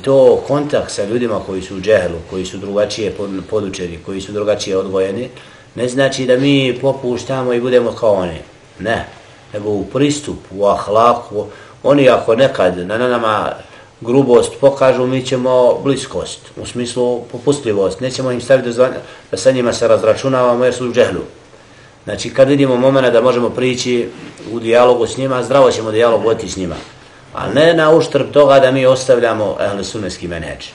to kontakt sa ljudima koji su u džehlu, koji su drugačije podučeni, koji su drugačije odgojeni, ne znači da mi popuštamo i budemo kao oni. Ne, nego u pristupu, u ahlaku, oni ako nekad na nama grubost pokažu, mi ćemo bliskost, u smislu popustljivost, nećemo im staviti da sa njima se razračunavamo jer su u džehlu. Znači kad vidimo momena da možemo prići u dijalogu s njima, zdravo ćemo dijalog voditi s njima. A ne na uštrb toga da mi ostavljamo ehlesunetski menedž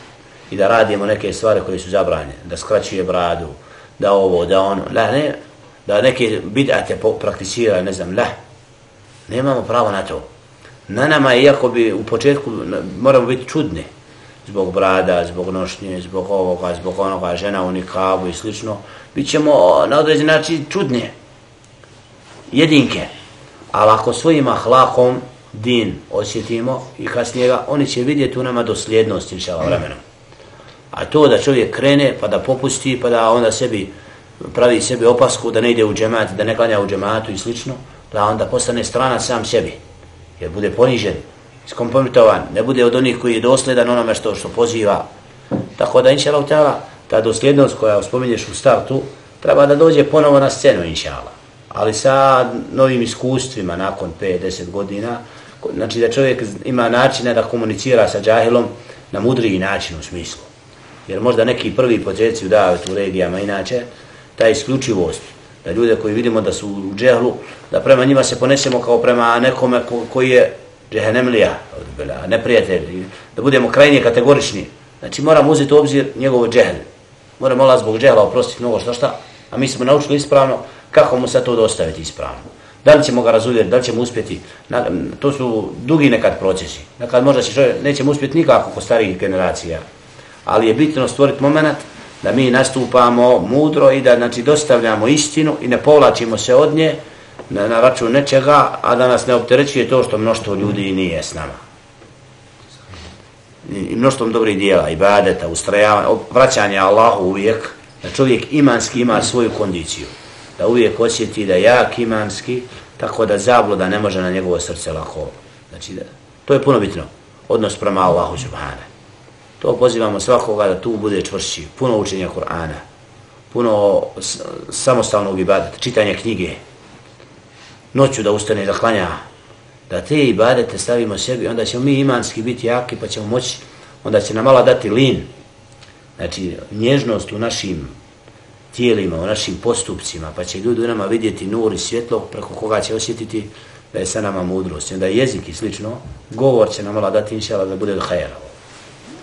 i da radimo neke stvari koje su zabranjene, da skraćuje bradu, da ovo, da ono, ne, da neke bid'ate prakticira, ne znam, nemamo pravo na to. Na nama, iako bi u početku moramo biti čudni zbog brada, zbog nošnje, zbog ovoga, zbog onoga, žena u nikabu i slično, bit ćemo na određen način čudni, jedinke. Ali ako svojim ahlakom din osjetimo i kasnije oni će vidjeti u nama dosljednost inšala vremenom. A to da čovjek krene pa da popusti pa da onda pravi sebi opasku da ne ide u džemat, da ne klanja u džematu i slično, da onda postane strana sam sebi. Jer bude ponižen, iskompromitovan, ne bude od onih koji je dosljedan onome što poziva. Tako da inšala ta dosljednost koja spominješ u startu treba da dođe ponovo na scenu inšala. Ali sa novim iskustvima nakon 5-10 godina, znači da čovjek ima načine da komunicira sa džahilom na mudriji način u smislu. Jer možda neki prvi početci u davetu u regijama inače, ta isključivost, da ljude koji vidimo da su u džehlu, da prema njima se ponesemo kao prema nekome koji je džehennemlija, neprijatelj, da budemo krajnije kategorični. Znači moramo uzeti u obzir njegov džehl. Moramo Allah zbog džehla oprostiti mnogo šta, a mi smo naučili ispravno kako mu sad to dostaviti ispravno. Da li ćemo ga razuvjeriti, da li ćemo uspjeti, to su dugi nekad procesi. Nekad možda nećemo uspjeti nikako kod starijih generacija, ali je bitno stvoriti moment da mi nastupamo mudro i da znači, dostavljamo istinu i ne povlačimo se od nje na račun nečega, a da nas ne opterećuje to što mnoštvo ljudi nije s nama. I mnoštvom dobrih dijela, ibadeta, ustrajavanja, vraćanja Allahu uvijek, da čovjek imanski ima svoju kondiciju, da uvijek osjeti da je jak imanski, tako da zabluda ne može na njegovo srce lako. Znači, to je puno bitno, odnos prema Allahu subhane. To pozivamo svakoga da tu bude čvršći, puno učenja Kur'ana, puno samostalnog ibadeta, čitanja knjige, noću da ustane da klanja, da te ibadete stavimo sebi, onda ćemo mi imanski biti jaki pa ćemo moći, onda će nam Allah dati lin, znači nježnost u našim tijelima, u našim postupcima, pa će ljudi u nama vidjeti nur i svjetlo preko koga će osjetiti da je sa nama mudrost. Onda jezik i slično, govor će nam Allah dati inšala da bude do hajera.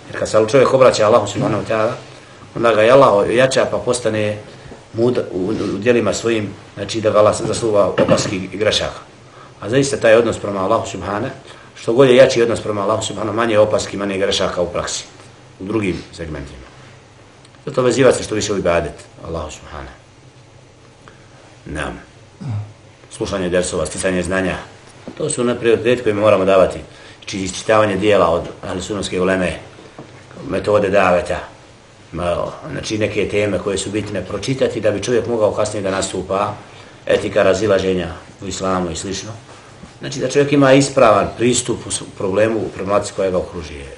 Jer kad se čovjek obraća Allahu subhanahu wa ta'ala, onda ga je Allah jača pa postane mudr u djelima svojim, znači da ga Allah zasluva opaskih i grešaka. A zaista taj odnos prema Allahu subhanahu, što god je jači odnos prema Allahu subhanahu, manje opaski, manje grešaka u praksi, u drugim segmentima. Zato vezivati se što više u ibadet, Allahu subhanahu. Nam. Slušanje dersova, sticanje znanja, to su prioriteti koje moramo davati. Čitavanje dijela od ahlusunske uleme, metode daveta, znači neke teme koje su bitne pročitati da bi čovjek mogao kasnije da nastupa, etika razilaženja u islamu i slično. Znači da čovjek ima ispravan pristup u problemu, u problematici koja ga okružuje.